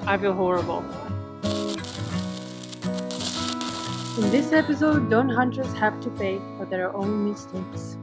I feel horrible. In this episode, Dawn Hunters have to pay for their own mistakes.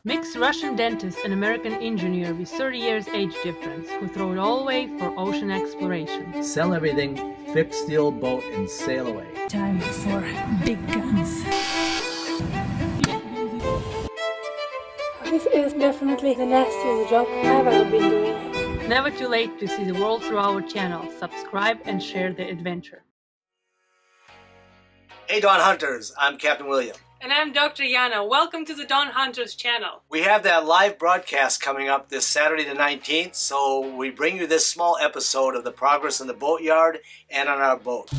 Mixed Russian dentist and American engineer with 30 years age difference who throw it all away for ocean exploration. Sell everything, fix the old boat, and sail away. Time for big guns. This is definitely the nastiest job I've ever been doing. Never too late to see the world through our channel. Subscribe and share the adventure. Hey Dawn Hunters, I'm Captain William. And I'm Dr. Yana. Welcome to the Dawn Hunters channel. We have that live broadcast coming up this Saturday the 19th, so we bring you this small episode of the progress in the boatyard and on our boat.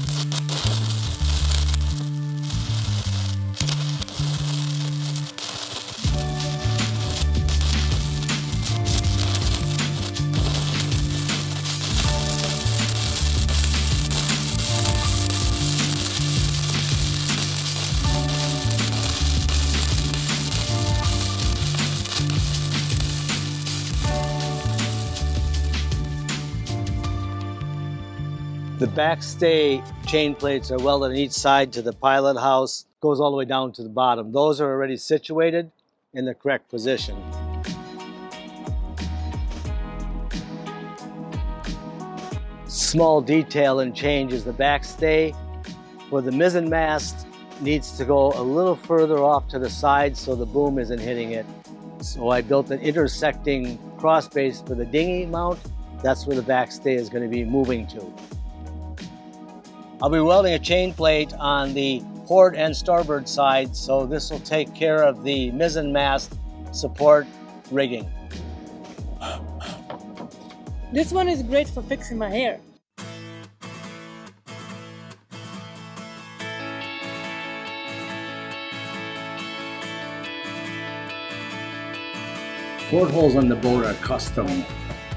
The backstay chain plates are welded on each side to the pilot house, goes all the way down to the bottom. Those are already situated in the correct position. Small detail and change is the backstay for the mizzen mast needs to go a little further off to the side so the boom isn't hitting it. So I built an intersecting cross base for the dinghy mount. That's where the backstay is going to be moving to. I'll be welding a chain plate on the port and starboard side, so this will take care of the mizzen mast support rigging. This one is great for fixing my hair. Portholes on the boat are custom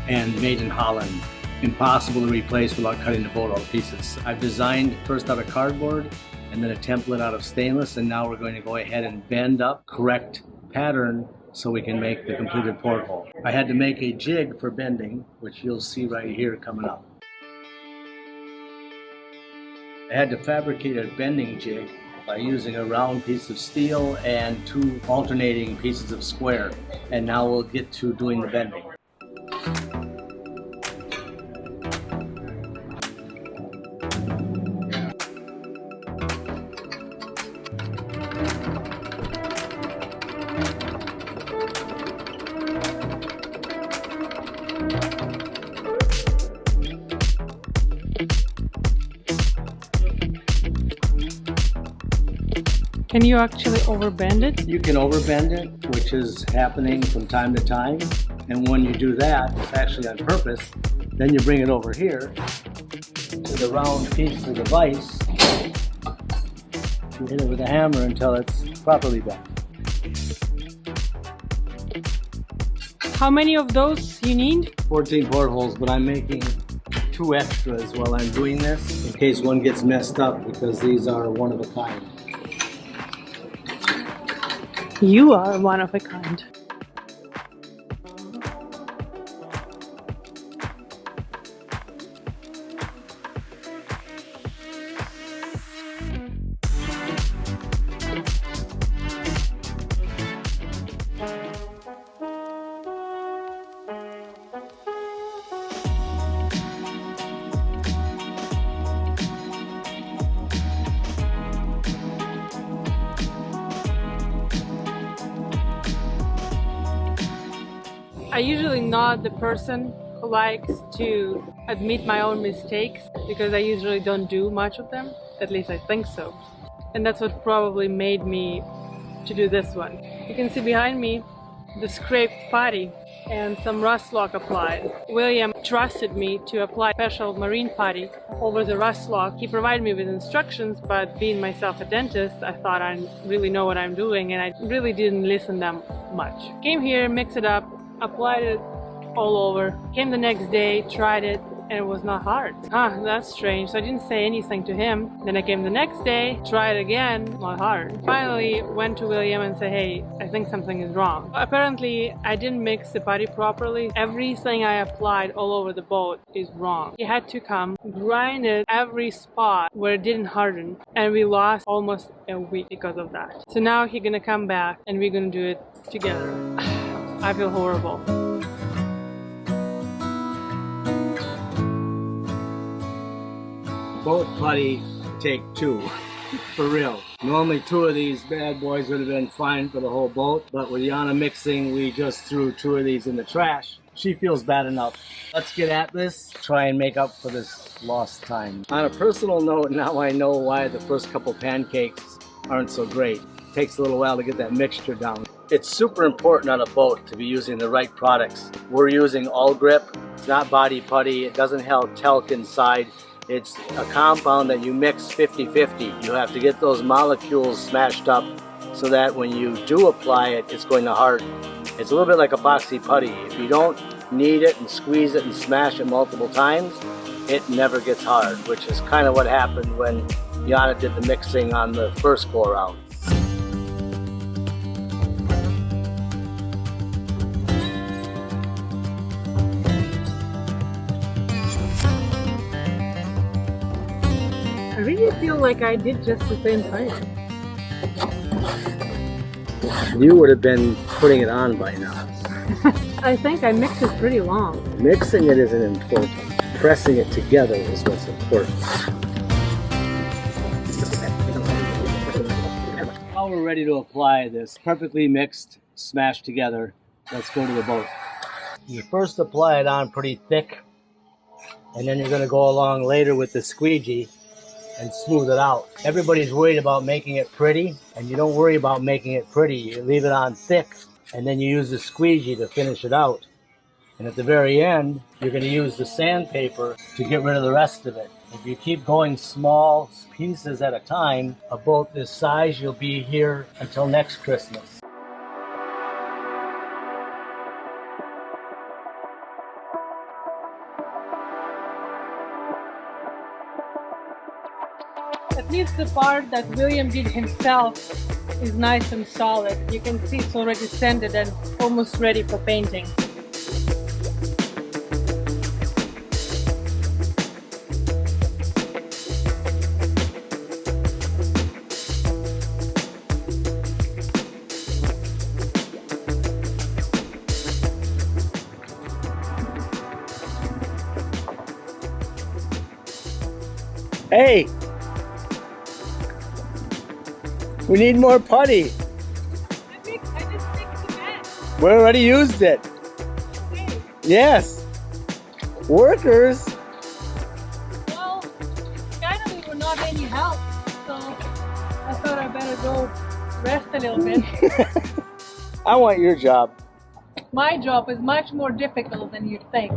and made in Holland. Impossible to replace without cutting the boat all to pieces. I've designed first out of cardboard and then a template out of stainless, and now we're going to go ahead and bend up correct pattern so we can make the completed porthole. I had to make a jig for bending, which you'll see right here coming up. I had to fabricate a bending jig by using a round piece of steel and two alternating pieces of square, and now we'll get to doing the bending. Can you actually overbend it? You can overbend it, which is happening from time to time. And when you do that, it's actually on purpose. Then you bring it over here to the round piece of the vise. You hit it with a hammer until it's properly bent. How many of those you need? 14 portholes, but I'm making 2 extras while I'm doing this in case one gets messed up because these are one of a kind. You are one of a kind. I'm usually not the person who likes to admit my own mistakes because I usually don't do much of them, at least I think so. And that's what probably made me to do this one. You can see behind me the scraped putty and some rust lock applied. William trusted me to apply special marine putty over the rust lock. He provided me with instructions, but being myself a dentist, I thought I really know what I'm doing, and I really didn't listen them much. Came here, mixed it up, applied it all over. Came the next day, tried it, and it was not hard. That's strange. So I didn't say anything to him. Then I came the next day, tried again, not hard. Finally went to William and said, hey, I think something is wrong. Apparently I didn't mix the putty properly. Everything I applied all over the boat is wrong. He had to come, grind it every spot where it didn't harden, and we lost almost a week because of that. So now he's gonna come back and we're gonna do it together. I feel horrible. Boat putty, take 2. For real. Normally 2 of these bad boys would have been fine for the whole boat, but with Yana mixing, we just threw 2 of these in the trash. She feels bad enough. Let's get at this, try and make up for this lost time. On a personal note, now I know why the first couple pancakes aren't so great. It takes a little while to get that mixture down. It's super important on a boat to be using the right products. We're using All Grip. It's not body putty. It doesn't have talc inside. It's a compound that you mix 50-50. You have to get those molecules smashed up so that when you do apply it, it's going to harden. It's a little bit like epoxy putty. If you don't knead it and squeeze it and smash it multiple times, it never gets hard, which is kind of what happened when Yana did the mixing on the first go around. I really feel like I did just the same thing. You would have been putting it on by now. I think I mixed it pretty long. Mixing it isn't important. Pressing it together is what's important. Now we're ready to apply this perfectly mixed, smashed together. Let's go to the boat. You first apply it on pretty thick, and then you're going to go along later with the squeegee and smooth it out. Everybody's worried about making it pretty, and you don't worry about making it pretty. You leave it on thick, and then you use the squeegee to finish it out. And at the very end, you're going to use the sandpaper to get rid of the rest of it. If you keep going small pieces at a time, a boat this size, you'll be here until next Christmas. At least the part that William did himself is nice and solid. You can see it's already sanded and almost ready for painting. Hey! We need more putty. I just fixed the mat. We already used it. Okay. Yes. Workers. Well, kind of we were not any help, so I thought I better go rest a little bit. I want your job. My job is much more difficult than you think.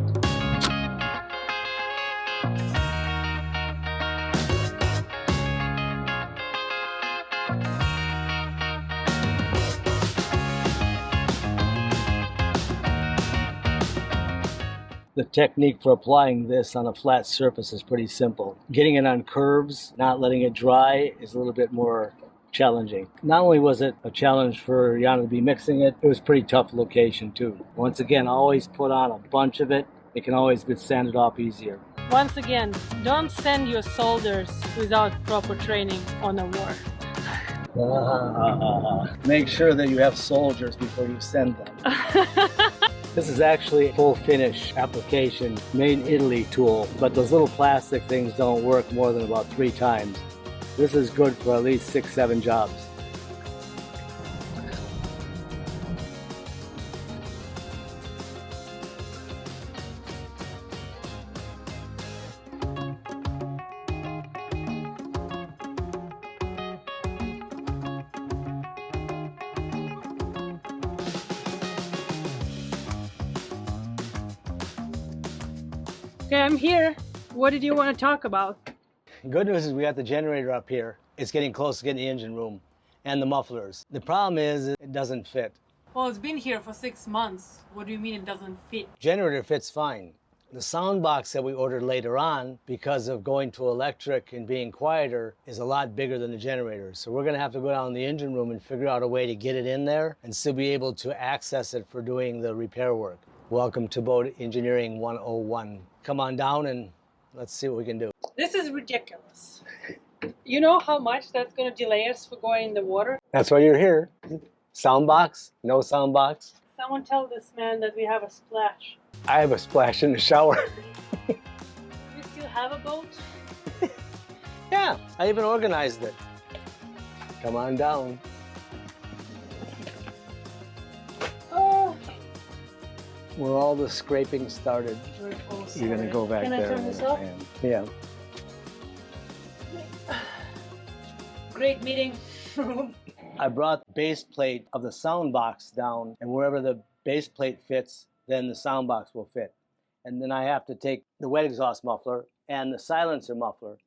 The technique for applying this on a flat surface is pretty simple. Getting it on curves, not letting it dry, is a little bit more challenging. Not only was it a challenge for Yana to be mixing it, it was a pretty tough location too. Once again, always put on a bunch of it. It can always get sanded off easier. Once again, don't send your soldiers without proper training on a war. Make sure that you have soldiers before you send them. This is actually a full finish application, made in Italy tool, but those little plastic things don't work more than about 3 times. This is good for at least 6-7 jobs. Okay, I'm here. What did you want to talk about? Good news is we got the generator up here. It's getting close to getting the engine room and the mufflers. The problem is it doesn't fit. Well, it's been here for 6 months. What do you mean it doesn't fit? Generator fits fine. The sound box that we ordered later on, because of going to electric and being quieter, is a lot bigger than the generator. So we're gonna have to go down in the engine room and figure out a way to get it in there and still be able to access it for doing the repair work. Welcome to Boat Engineering 101. Come on down and let's see what we can do. This is ridiculous. You know how much that's going to delay us for going in the water? That's why you're here. Sound box? No sound box? Someone tell this man that we have a splash. I have a splash in the shower. You still have a boat? Yeah, I even organized it. Come on down. Oh. Where all the scraping started. You're gonna go back Can there. I turn this off? Yeah. Great meeting. I brought the base plate of the sound box down, and wherever the base plate fits, then the sound box will fit. And then I have to take the wet exhaust muffler and the silencer muffler,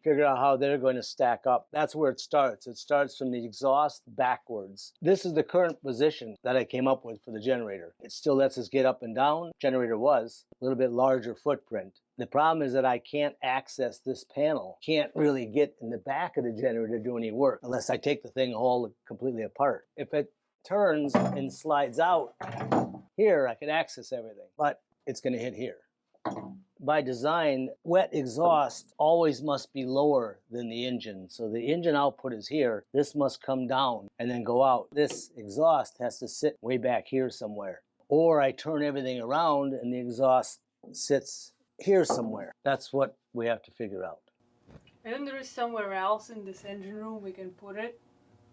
figure out how they're going to stack up. That's where it starts. It starts from the exhaust backwards. This is the current position that I came up with for the generator. It still lets us get up and down. Generator was a little bit larger footprint. The problem is that I can't access this panel. Can't really get in the back of the generator to do any work unless I take the thing all completely apart. If it turns and slides out here, I can access everything, but it's going to hit here. By design, wet exhaust always must be lower than the engine. So the engine output is here. This must come down and then go out. This exhaust has to sit way back here somewhere. Or I turn everything around and the exhaust sits here somewhere. That's what we have to figure out. And then there is somewhere else in this engine room we can put it.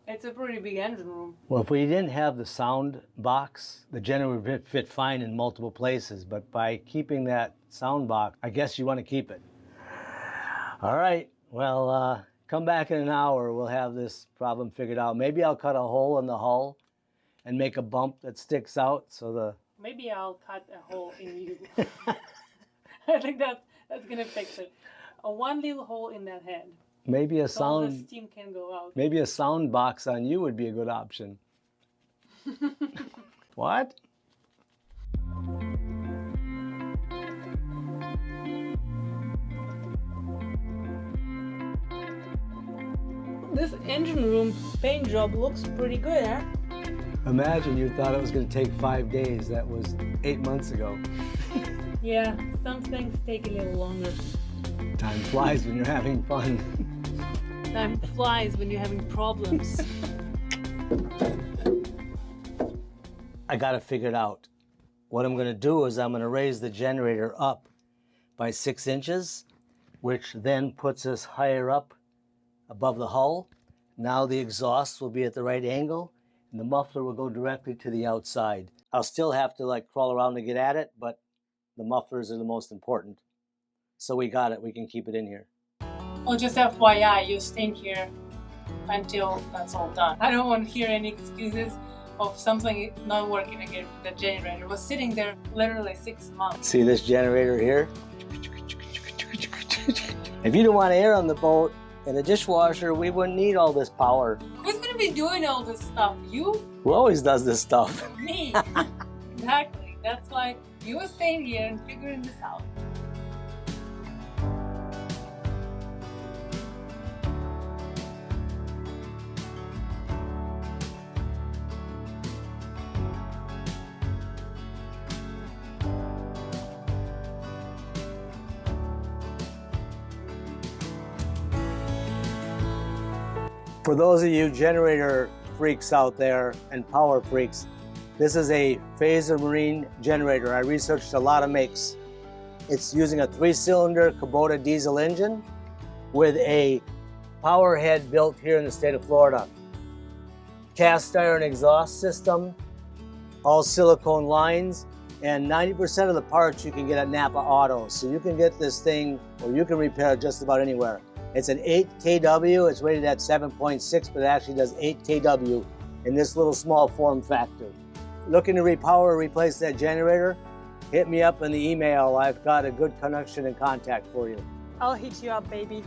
It's a pretty big engine room. Well, if we didn't have the sound box, the generator would fit fine in multiple places. But by keeping that sound box, I guess you want to keep it. All right. Well, come back in an hour. We'll have this problem figured out. Maybe I'll cut a hole in the hull and make a bump that sticks out so the... Maybe I'll cut a hole in you. I think that's gonna fix it. One little hole in that head. Maybe a So all the sound... steam can go out. Maybe a sound box on you would be a good option. What? This engine room paint job looks pretty good, huh? Imagine you thought it was going to take 5 days. That was 8 months ago. Yeah, some things take a little longer. Time flies when you're having fun. Time flies when you're having problems. I got to figure it out. What I'm going to do is I'm going to raise the generator up by 6 inches, which then puts us higher up above the hull. Now the exhaust will be at the right angle and the muffler will go directly to the outside. I'll still have to crawl around to get at it, but the mufflers are the most important. So we got it. We can keep it in here. Well, just FYI, you stay here until that's all done. I don't want to hear any excuses of something not working again. The generator was sitting there literally 6 months. See this generator here? If you don't want air on the boat and a dishwasher, we wouldn't need all this power. Who's going to be doing all this stuff? You? Who always does this stuff? Me. Exactly. That's why you were staying here and figuring this out. For those of you generator freaks out there and power freaks, this is a Phaser Marine generator. I researched a lot of makes. It's using a 3-cylinder Kubota diesel engine with a power head built here in the state of Florida. Cast iron exhaust system, all silicone lines, and 90% of the parts you can get at Napa Auto. So you can get this thing, or you can repair it just about anywhere. It's an 8 kW, it's rated at 7.6, but it actually does 8 kW in this little small form factor. Looking to repower or replace that generator? Hit me up in the email. I've got a good connection and contact for you. I'll hit you up, baby.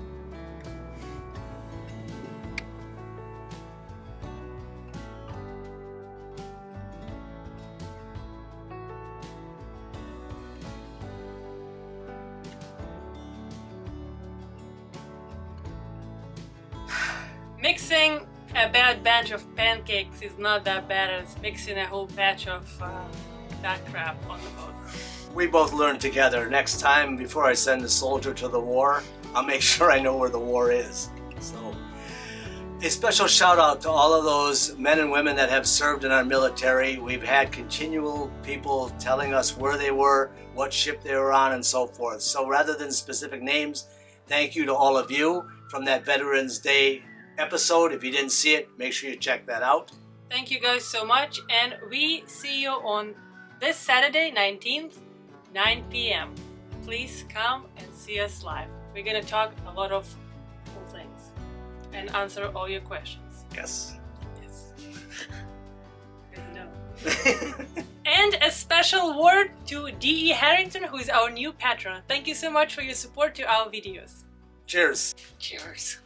Mixing a bad batch of pancakes is not that bad as mixing a whole batch of that crap on the boat. We both learned together. Next time, before I send a soldier to the war, I'll make sure I know where the war is. So, a special shout out to all of those men and women that have served in our military. We've had continual people telling us where they were, what ship they were on, and so forth. So rather than specific names, thank you to all of you from that Veterans Day episode. If you didn't see it, make sure you check that out. Thank you guys so much, and we see you on this Saturday, 19th, 9 p.m. Please come and see us live. We're gonna talk a lot of cool things and answer all your questions. Yes. Yes. Good to know. And a special word to D.E. Harrington, who is our new patron. Thank you so much for your support to our videos. Cheers. Cheers.